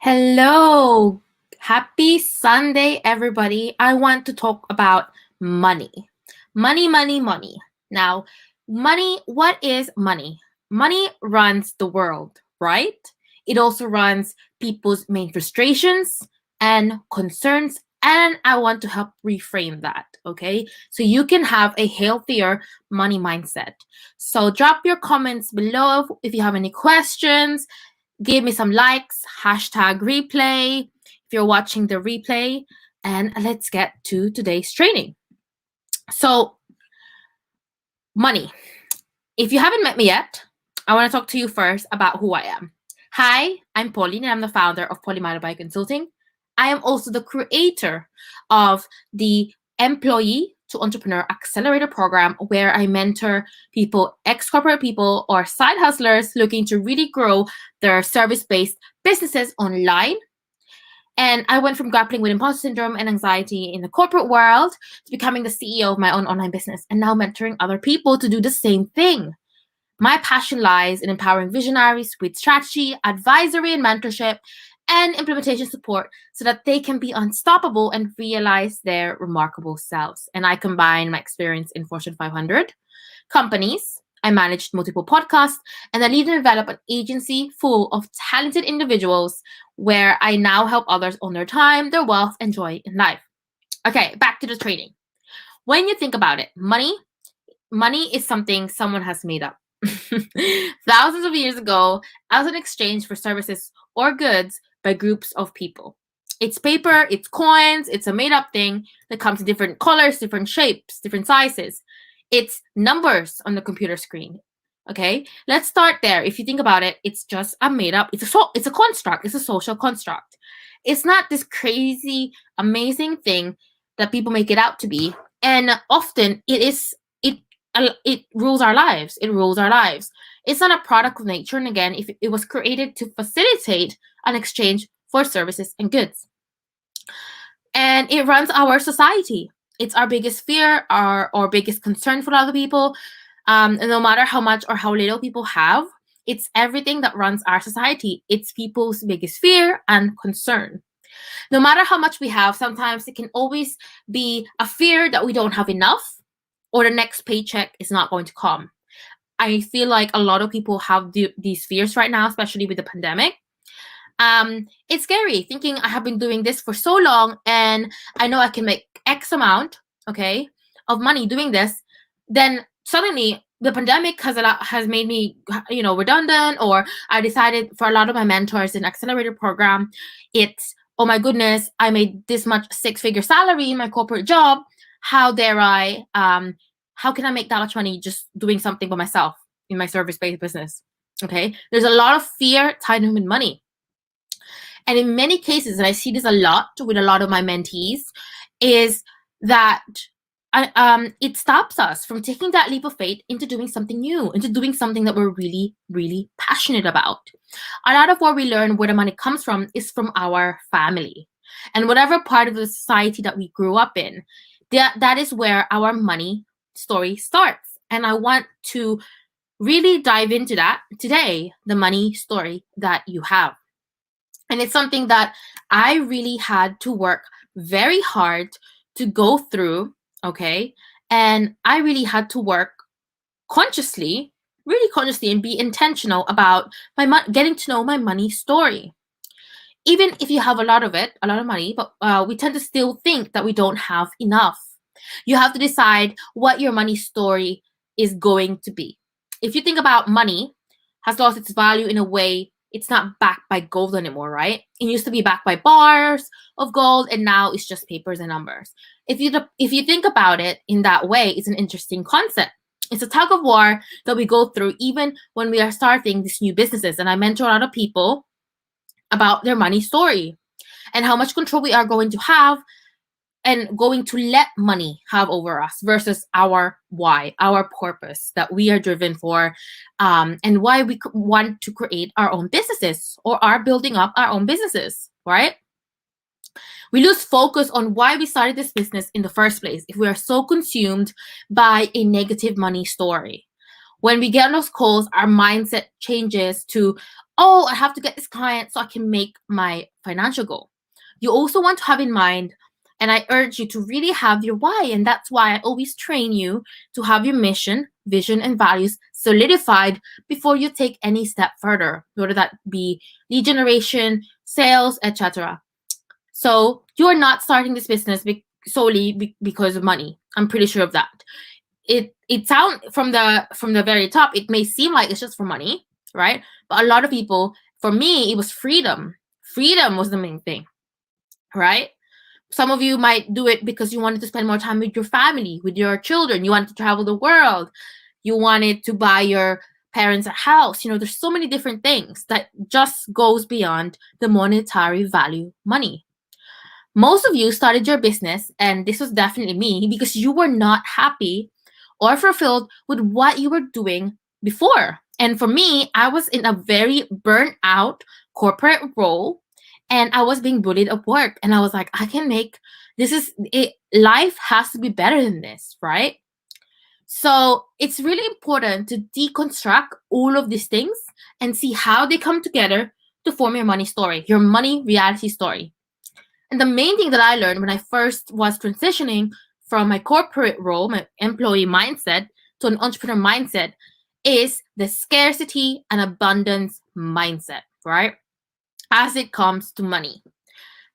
Hello. Happy Sunday, everybody. I want to talk about money. Money, money, money. Now, money, what is money? Money runs the world, right? It also runs people's main frustrations and concerns. And I want to help reframe that, okay? So you can have a healthier money mindset. So drop your comments below if you have any questions. Give me some likes, hashtag replay if you're watching the replay, and let's get to today's training. So, money. If you haven't met me yet, I want to talk to you first about who I am. Hi, I'm Pauline, and I'm the founder of Polymata Consulting. I am also the creator of the Employee to Entrepreneur Accelerator program, where I mentor people, ex-corporate people, or side hustlers looking to really grow their service-based businesses online. And I went from grappling with imposter syndrome and anxiety in the corporate world to becoming the CEO of my own online business, and now mentoring other people to do the same thing. My passion lies in empowering visionaries with strategy, advisory, and mentorship, and implementation support so that they can be unstoppable and realize their remarkable selves. And I combine my experience in Fortune 500 companies. I managed multiple podcasts, and I lead and develop an agency full of talented individuals where I now help others own their time, their wealth, and joy in life. Okay, back to the training. When you think about it, money is something someone has made up. Thousands of years ago, as an exchange for services or goods by groups of people. It's paper, it's coins, it's a made up thing that comes in different colors, different shapes, different sizes. It's numbers on the computer screen. Okay, let's start there. If you think about it, it's just a made up, it's a construct, it's a social construct. It's not this crazy, amazing thing that people make it out to be. And often it rules our lives. It rules our lives. It's not a product of nature. And again, if it was created to facilitate an exchange for services and goods. And it runs our society. It's our biggest fear, our biggest concern for other people. And no matter how much or how little people have, it's everything that runs our society. It's people's biggest fear and concern. No matter how much we have, sometimes it can always be a fear that we don't have enough, or the next paycheck is not going to come. I feel like a lot of people have these fears right now, especially with the pandemic. It's scary thinking I have been doing this for so long and I know I can make X amount, okay, of money doing this. Then suddenly the pandemic has made me, redundant, or I decided for a lot of my mentors in accelerator program, it's, oh my goodness, I made this much 6-figure salary in my corporate job. How dare I? How can I make that much money just doing something by myself in my service-based business? Okay, there's a lot of fear tied in with money. And in many cases, and I see this a lot with a lot of my mentees, is that it stops us from taking that leap of faith into doing something new, into doing something that we're really, really passionate about. A lot of what we learn where the money comes from is from our family. And whatever part of the society that we grew up in, that is where our money story starts. And I want to really dive into that today, the money story that you have. And it's something that I really had to work very hard to go through, okay? And I really had to work consciously, really consciously, and be intentional about getting to know my money story. Even if you have a lot of money, but we tend to still think that we don't have enough. You have to decide what your money story is going to be. If you think about money has lost its value in a way, it's not backed by gold anymore, right? It used to be backed by bars of gold, and now it's just papers and numbers. If you think about it in that way, it's an interesting concept. It's a tug of war that we go through even when we are starting these new businesses. And I mentor a lot of people about their money story and how much control we are going to have and going to let money have over us versus our why, our purpose that we are driven for, and why we want to create our own businesses or are building up our own businesses, right? We lose focus on why we started this business in the first place if we are so consumed by a negative money story. When we get on those calls, our mindset changes to, oh, I have to get this client so I can make my financial goal. You also want to have in mind, and I urge you to really have your why. And that's why I always train you to have your mission, vision, and values solidified before you take any step further, whether that be lead generation, sales, etc. So you're not starting this business solely because of money. I'm pretty sure of that. It sound from the very top, it may seem like it's just for money, right? But a lot of people, for me, it was freedom. Freedom was the main thing, right? Some of you might do it because you wanted to spend more time with your family, with your children. You wanted to travel the world. You wanted to buy your parents a house. There's so many different things that just goes beyond the monetary value money. Most of you started your business, and this was definitely me, because you were not happy or fulfilled with what you were doing before. And for me, I was in a very burnt out corporate role, and I was being bullied at work. And I was like, I can make this is it. Life has to be better than this, right? So it's really important to deconstruct all of these things and see how they come together to form your money story, your money reality story. And the main thing that I learned when I first was transitioning from my corporate role, my employee mindset, to an entrepreneur mindset is the scarcity and abundance mindset, right? As it comes to money.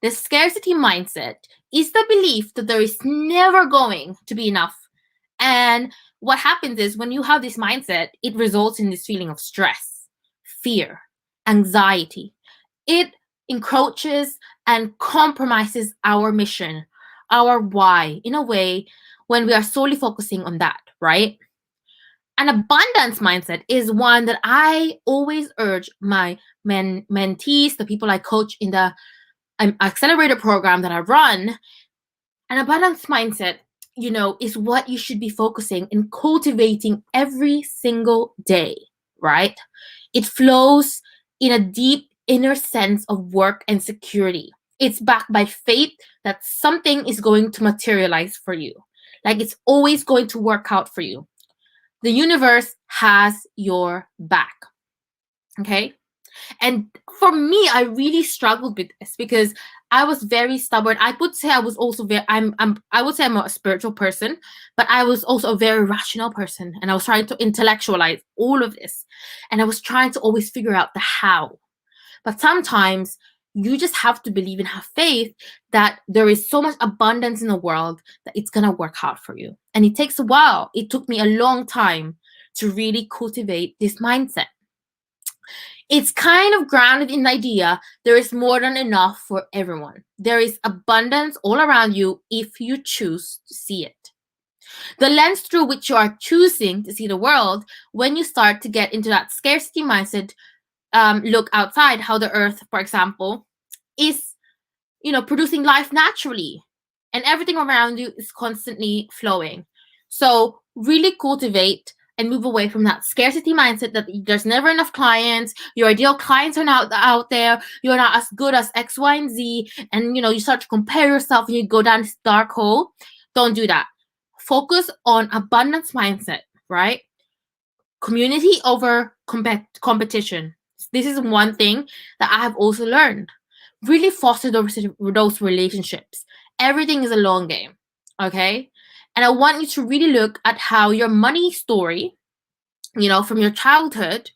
The scarcity mindset is the belief that there is never going to be enough. And what happens is when you have this mindset, it results in this feeling of stress, fear, anxiety. It encroaches and compromises our mission, our why, in a way when we are solely focusing on that, right? An abundance mindset is one that I always urge my mentees, the people I coach in the accelerator program that I run. An abundance mindset, is what you should be focusing and cultivating every single day, right? It flows in a deep inner sense of work and security. It's backed by faith that something is going to materialize for you. Like it's always going to work out for you. The universe has your back. Okay? And for me, I really struggled with this because I was very stubborn. I would say I was also I would say I'm a spiritual person, but I was also a very rational person. And I was trying to intellectualize all of this. And I was trying to always figure out the how. But sometimes you just have to believe and have faith that there is so much abundance in the world that it's going to work out for you. And it takes a while. It took me a long time to really cultivate this mindset. It's kind of grounded in the idea there is more than enough for everyone. There is abundance all around you if you choose to see it. The lens through which you are choosing to see the world, when you start to get into that scarcity mindset, look outside how the earth, for example, is, producing life naturally, and everything around you is constantly flowing. So really cultivate and move away from that scarcity mindset that there's never enough clients, your ideal clients are not out there, you're not as good as X, Y, and Z, and you start to compare yourself and you go down this dark hole. Don't do that. Focus on abundance mindset, right? Community over competition. This is one thing that I have also learned. Really foster those relationships. Everything is a long game, okay? And I want you to really look at how your money story, from your childhood,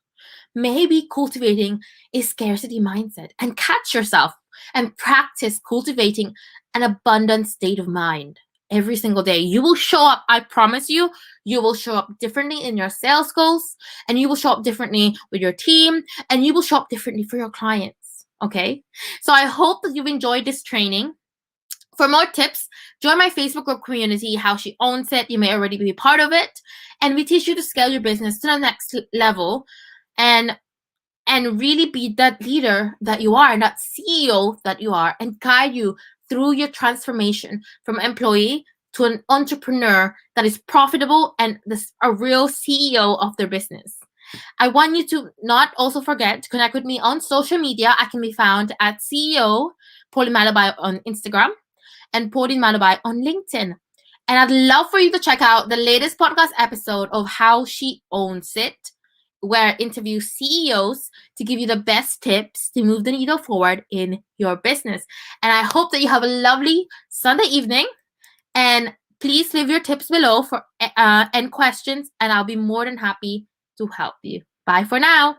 may be cultivating a scarcity mindset, and catch yourself and practice cultivating an abundant state of mind every single day. You will show up, I promise you will show up differently in your sales goals, and you will show up differently with your team, and you will show up differently for your clients, okay? So I hope that you've enjoyed this training. For more tips, join my Facebook group community, How She Owns It. You may already be part of it. And we teach you to scale your business to the next level and really be that leader that you are, and that CEO that you are, and guide you through your transformation from employee to an entrepreneur that is profitable and a real CEO of their business. I want you to not also forget to connect with me on social media. I can be found at CEO Pauline Malabai on Instagram and Pauline Malabai on LinkedIn. And I'd love for you to check out the latest podcast episode of How She Owns It where I interview CEOs to give you the best tips to move the needle forward in your business. And I hope that you have a lovely Sunday evening. And please leave your tips below for and questions, and I'll be more than happy to help you. Bye for now.